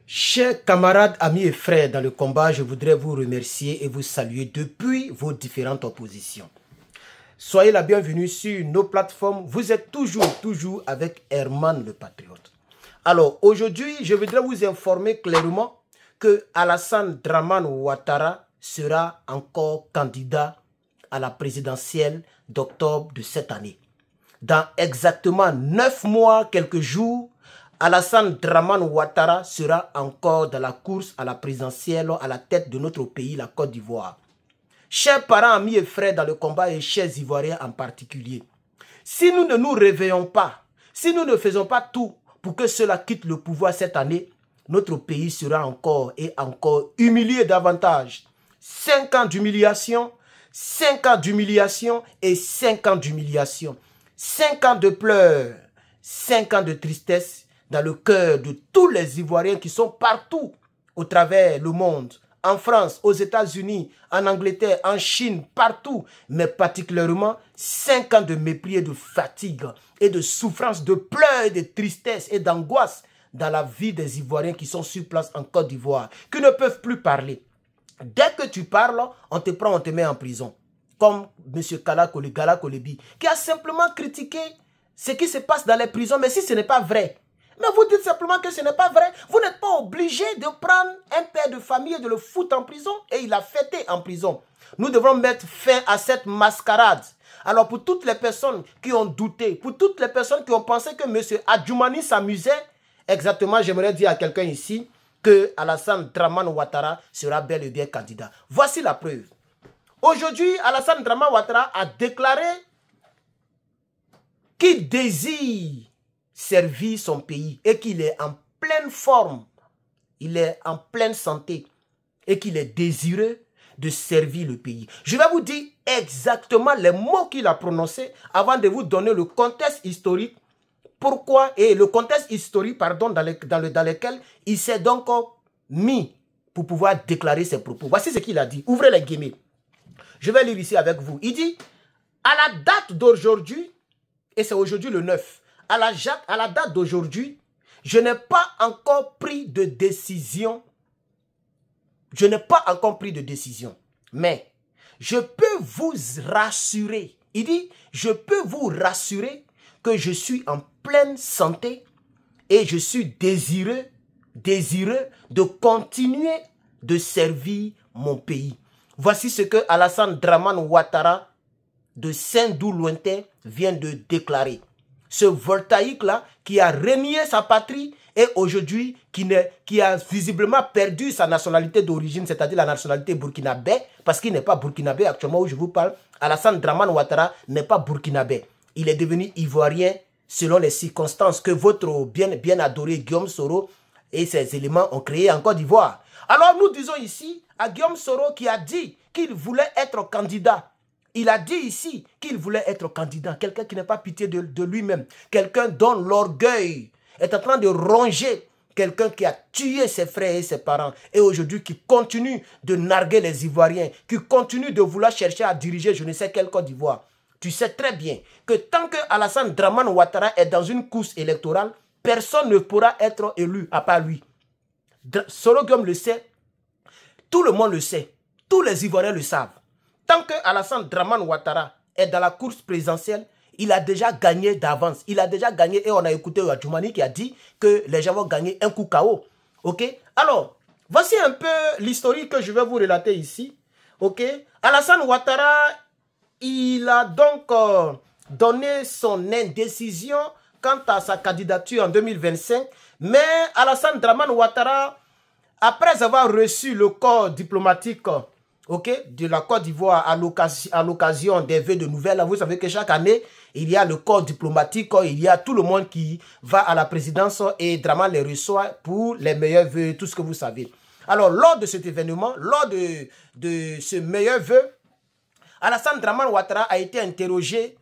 Chers camarades, amis et frères dans le combat, je voudrais vous remercier et vous saluer depuis vos différentes positions. Soyez la bienvenue sur nos plateformes. Vous êtes toujours avec Herman le Patriote. Alors, aujourd'hui, je voudrais vous informer clairement que Alassane Dramane Ouattara sera encore candidat à la présidentielle d'octobre de cette année. Dans exactement 9 mois, quelques jours, Alassane Dramane Ouattara sera encore dans la course à la présidentielle à la tête de notre pays, la Côte d'Ivoire. Chers parents, amis et frères dans le combat et chers Ivoiriens en particulier, si nous ne nous réveillons pas, si nous ne faisons pas tout pour que cela quitte le pouvoir cette année, notre pays sera encore et encore humilié davantage. 5 ans d'humiliation, 5 ans d'humiliation et 5 ans d'humiliation. 5 ans de pleurs, 5 ans de tristesse dans le cœur de tous les Ivoiriens qui sont partout au travers le monde. En France, aux États-Unis, en Angleterre, en Chine, partout. Mais particulièrement 5 ans de mépris et de fatigue et de souffrance, de pleurs et de tristesse et d'angoisse dans la vie des Ivoiriens qui sont sur place en Côte d'Ivoire, qui ne peuvent plus parler. Dès que tu parles, on te prend, on te met en prison. Comme M. Gala Kolebi, qui a simplement critiqué ce qui se passe dans les prisons, mais si ce n'est pas vrai. Mais vous dites simplement que ce n'est pas vrai. Vous n'êtes pas obligé de prendre un père de famille et de le foutre en prison. Et il a fêté en prison. Nous devrons mettre fin à cette mascarade. Alors pour toutes les personnes qui ont douté, pour toutes les personnes qui ont pensé que M. Adjoumani s'amusait, exactement, j'aimerais dire à quelqu'un ici que Alassane Dramane Ouattara sera bel et bien candidat. Voici la preuve. Aujourd'hui, Alassane Dramane Ouattara a déclaré qu'il désire servir son pays et qu'il est en pleine forme, il est en pleine santé et qu'il est désireux de servir le pays. Je vais vous dire exactement les mots qu'il a prononcés avant de vous donner le contexte historique, pourquoi, et le contexte historique, pardon, dans lequel il s'est donc mis pour pouvoir déclarer ses propos. Voici ce qu'il a dit. Ouvrez les guillemets. Je vais lire ici avec vous. Il dit, à la date d'aujourd'hui, et c'est aujourd'hui le 9, à la date d'aujourd'hui, je n'ai pas encore pris de décision. Je n'ai pas encore pris de décision. Mais je peux vous rassurer. Il dit, je peux vous rassurer que je suis en pleine santé et je suis désireux de continuer de servir mon pays. Voici ce que Alassane Dramane Ouattara de Saint-Dou lointain vient de déclarer. Ce voltaïque-là qui a renié sa patrie et aujourd'hui qui a visiblement perdu sa nationalité d'origine, c'est-à-dire la nationalité burkinabé, parce qu'il n'est pas burkinabé actuellement où je vous parle. Alassane Dramane Ouattara n'est pas burkinabé. Il est devenu ivoirien selon les circonstances que votre bien adoré Guillaume Soro et ses éléments ont créé en Côte d'Ivoire. Alors nous disons ici à Guillaume Soro qui a dit qu'il voulait être candidat. Il a dit ici qu'il voulait être candidat, quelqu'un qui n'a pas pitié de lui-même, quelqu'un dont l'orgueil est en train de ronger, quelqu'un qui a tué ses frères et ses parents et aujourd'hui qui continue de narguer les Ivoiriens, qui continue de vouloir chercher à diriger je ne sais quelle Côte d'Ivoire. Tu sais très bien que tant que Alassane Dramane Ouattara est dans une course électorale, personne ne pourra être élu à part lui. Soro Guillaume le sait, tout le monde le sait, tous les Ivoiriens le savent. Tant que Alassane Dramane Ouattara est dans la course présidentielle, il a déjà gagné d'avance. Il a déjà gagné et on a écouté Adjoumani qui a dit que les gens vont gagner un coup KO. Ok? Alors, voici un peu l'historique que je vais vous relater ici. Ok? Alassane Ouattara, il a donc donné son indécision quant à sa candidature en 2025. Mais Alassane Dramane Ouattara, après avoir reçu le corps diplomatique de la Côte d'Ivoire à l'occasion des vœux de nouvelles. Vous savez que chaque année, il y a le corps diplomatique, il y a tout le monde qui va à la présidence et Dramane les reçoit pour les meilleurs vœux, tout ce que vous savez. Alors, lors de cet événement, lors de ce meilleur vœu, Alassane Dramane Ouattara a été interrogé,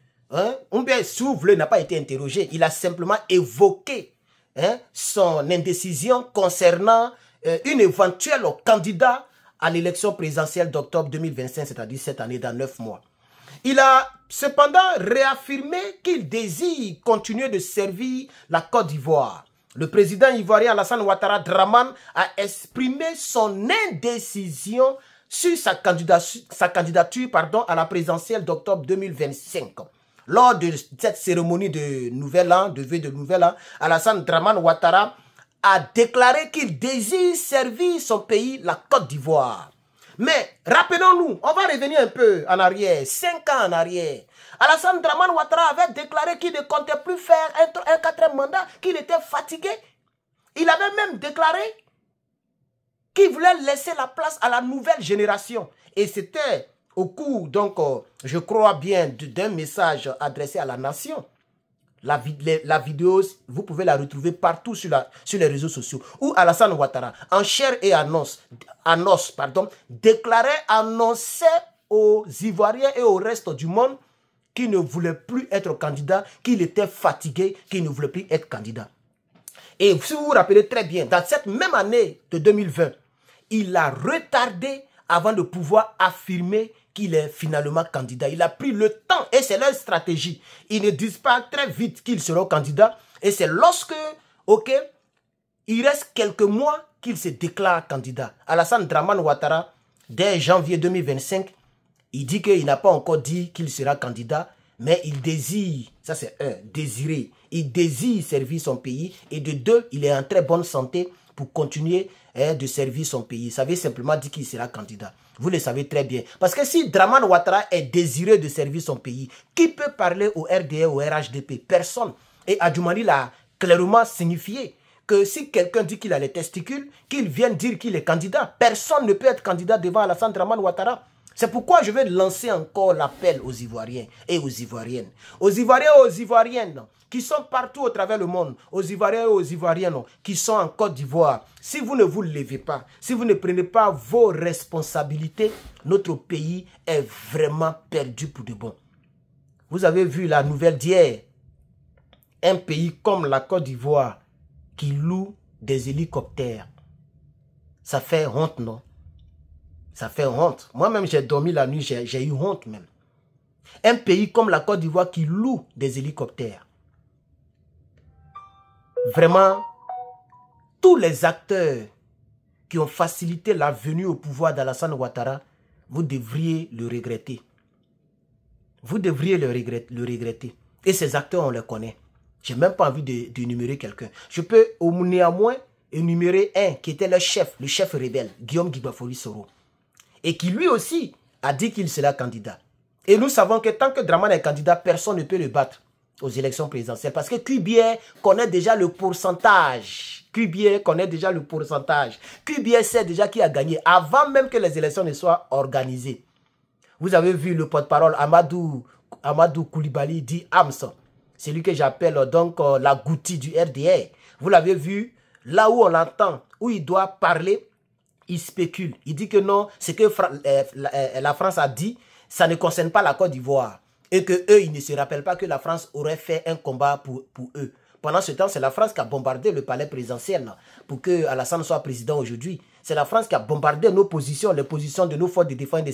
ou bien si vous voulez, n'a pas été interrogé, il a simplement évoqué son indécision concernant une éventuelle candidat à l'élection présidentielle d'octobre 2025, c'est-à-dire cette année dans 9 mois. Il a cependant réaffirmé qu'il désire continuer de servir la Côte d'Ivoire. le président ivoirien Alassane Ouattara Dramane a exprimé son indécision sur sa candidature à la présidentielle d'octobre 2025. Lors de cette cérémonie de Nouvel An, de vœux de Nouvel An, Alassane Dramane Ouattara a déclaré qu'il désire servir son pays, la Côte d'Ivoire. Mais rappelons-nous, on va revenir un peu en arrière, 5 ans en arrière. Alassane Dramane Ouattara avait déclaré qu'il ne comptait plus faire un 4e mandat, qu'il était fatigué. Il avait même déclaré qu'il voulait laisser la place à la nouvelle génération. Et c'était au cours, donc, je crois bien, d'un message adressé à la nation. La vidéo, vous pouvez la retrouver partout sur les réseaux sociaux. Où Alassane Ouattara, en chair et en os, déclarait, annonçait aux Ivoiriens et au reste du monde qu'il ne voulait plus être candidat, qu'il était fatigué, qu'il ne voulait plus être candidat. Et si vous vous rappelez très bien, dans cette même année de 2020, il a retardé avant de pouvoir affirmer qu'il est finalement candidat. Il a pris le temps et c'est leur stratégie. Ils ne disent pas très vite qu'ils seront candidats et c'est lorsque, il reste quelques mois qu'il se déclare candidat. Alassane Dramane Ouattara, dès janvier 2025, il dit qu'il n'a pas encore dit qu'il sera candidat, mais il désire, ça c'est désirer, il désire servir son pays et de 2, il est en très bonne santé pour continuer de servir son pays. Ça veut simplement dire qu'il sera candidat. Vous le savez très bien. Parce que si Dramane Ouattara est désireux de servir son pays, qui peut parler au RDA, au RHDP? Personne. Et Adjoumani l'a clairement signifié que si quelqu'un dit qu'il a les testicules, qu'il vienne dire qu'il est candidat. Personne ne peut être candidat devant Alassane Dramane Ouattara. C'est pourquoi je vais lancer encore l'appel aux Ivoiriens et aux Ivoiriennes. Aux Ivoiriens et aux Ivoiriennes qui sont partout au travers le monde. Aux Ivoiriens et aux Ivoiriennes qui sont en Côte d'Ivoire. Si vous ne vous levez pas, si vous ne prenez pas vos responsabilités, notre pays est vraiment perdu pour de bon. Vous avez vu la nouvelle d'hier. Un pays comme la Côte d'Ivoire qui loue des hélicoptères. Ça fait honte, non? Ça fait honte. Moi-même, j'ai dormi la nuit, j'ai eu honte même. Un pays comme la Côte d'Ivoire qui loue des hélicoptères. Vraiment, tous les acteurs qui ont facilité la venue au pouvoir d'Alassane Ouattara, vous devriez le regretter. Vous devriez le regretter. Et ces acteurs, on les connaît. Je n'ai même pas envie d'énumérer quelqu'un. Je peux au néanmoins énumérer un qui était le chef rebelle, Guillaume Guibafori Soro. Et qui lui aussi a dit qu'il sera candidat. Et nous savons que tant que Dramane est candidat, personne ne peut le battre aux élections présidentielles. Parce que Cubier connaît déjà le pourcentage. Cubier connaît déjà le pourcentage. Cubier sait déjà qui a gagné avant même que les élections ne soient organisées. Vous avez vu le porte-parole Amadou Koulibaly dit Ams. C'est lui que j'appelle donc la Goutti du RDR. Vous l'avez vu, là où on l'entend, où il doit parler, il spécule. Il dit que non, ce que la France a dit, ça ne concerne pas la Côte d'Ivoire. Et qu'eux, ils ne se rappellent pas que la France aurait fait un combat pour eux. Pendant ce temps, c'est la France qui a bombardé le palais présidentiel pour que Alassane soit président aujourd'hui. C'est la France qui a bombardé nos positions, les positions de nos forces de défense et de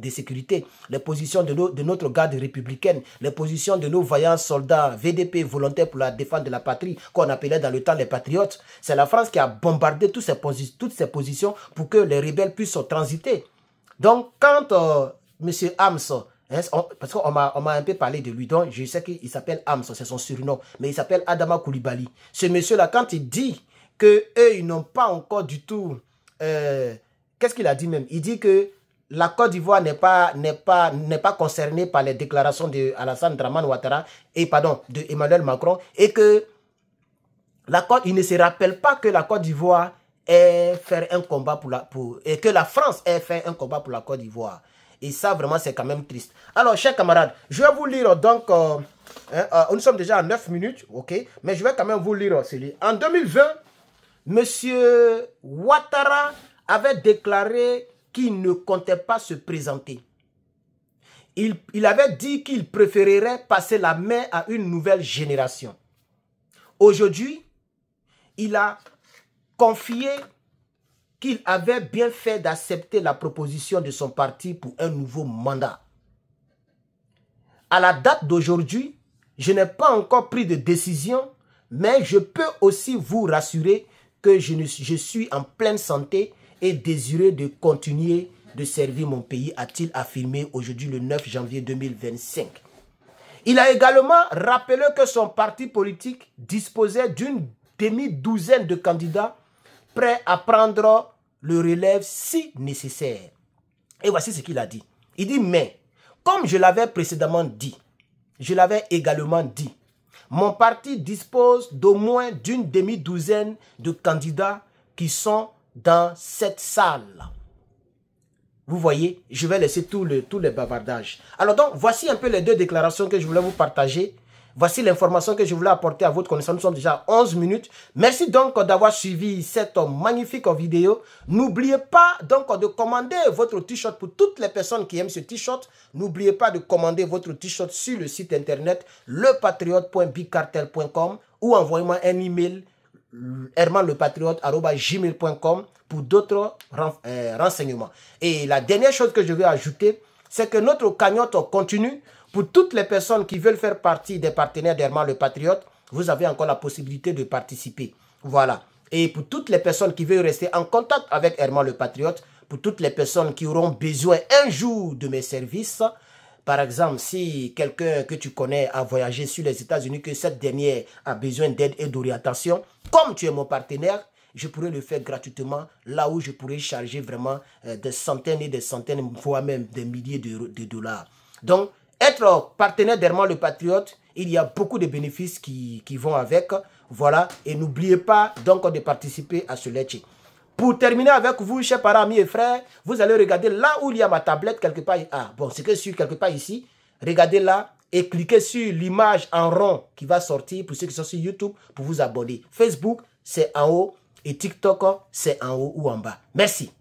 sécurité, les positions de notre garde républicaine, les positions de nos vaillants soldats VDP volontaires pour la défense de la patrie, qu'on appelait dans le temps les patriotes. C'est la France qui a bombardé toutes ces positions pour que les rebelles puissent transiter. Donc, quand M. Ams, parce qu'on m'a un peu parlé de lui, donc je sais qu'il s'appelle Ams, c'est son surnom, mais il s'appelle Adama Koulibaly. Ce monsieur-là, quand il dit qu'eux, ils n'ont pas encore du tout... qu'est-ce qu'il a dit même? Il dit que la Côte d'Ivoire n'est pas concernée par les déclarations de Alassane Dramane Ouattara et de Emmanuel Macron et que il ne se rappelle pas que la Côte d'Ivoire ait fait un combat et que la France ait fait un combat pour la Côte d'Ivoire. Et ça, vraiment, c'est quand même triste. Alors, chers camarades, je vais vous lire donc... nous sommes déjà à 9 minutes, ok? Mais je vais quand même vous lire celui. En 2020, M. Ouattara avait déclaré qu'il ne comptait pas se présenter. Il avait dit qu'il préférerait passer la main à une nouvelle génération. Aujourd'hui, il a confié qu'il avait bien fait d'accepter la proposition de son parti pour un nouveau mandat. À la date d'aujourd'hui, je n'ai pas encore pris de décision Mais je peux aussi vous rassurer que je suis en pleine santé et désireux de continuer de servir mon pays, a-t-il affirmé aujourd'hui le 9 janvier 2025. Il a également rappelé que son parti politique disposait d'une demi-douzaine de candidats prêts à prendre le relève si nécessaire. Et voici ce qu'il a dit. Il dit, mais comme je l'avais précédemment dit, je l'avais également dit, mon parti dispose d'au moins d'une demi-douzaine de candidats qui sont dans cette salle. Vous voyez, je vais laisser tous les bavardages. Alors donc, voici un peu les deux déclarations que je voulais vous partager. Voici l'information que je voulais apporter à votre connaissance. Nous sommes déjà à 11 minutes. Merci donc d'avoir suivi cette magnifique vidéo. N'oubliez pas donc de commander votre t-shirt pour toutes les personnes qui aiment ce t-shirt. N'oubliez pas de commander votre t-shirt sur le site internet lepatriote.bigcartel.com ou envoyez-moi un email hermanlepatriote@gmail.com pour d'autres renseignements. Et la dernière chose que je vais ajouter, c'est que notre cagnotte continue. Pour toutes les personnes qui veulent faire partie des partenaires d'Herman le Patriote, vous avez encore la possibilité de participer. Voilà. Et pour toutes les personnes qui veulent rester en contact avec Herman le Patriote, pour toutes les personnes qui auront besoin un jour de mes services, par exemple, si quelqu'un que tu connais a voyagé sur les États-Unis, que cette dernière a besoin d'aide et d'orientation, comme tu es mon partenaire, je pourrais le faire gratuitement, là où je pourrais charger vraiment des centaines et des centaines, voire même des milliers de dollars. Donc, être partenaire d'Herman le Patriote, il y a beaucoup de bénéfices qui vont avec. Voilà. Et n'oubliez pas donc de participer à ce let's. Pour terminer avec vous, chers parents, amis et frères, vous allez regarder là où il y a ma tablette quelque part. Ah, bon, c'est que sur quelque part ici. Regardez là et cliquez sur l'image en rond qui va sortir pour ceux qui sont sur YouTube pour vous abonner. Facebook, c'est en haut et TikTok, c'est en haut ou en bas. Merci.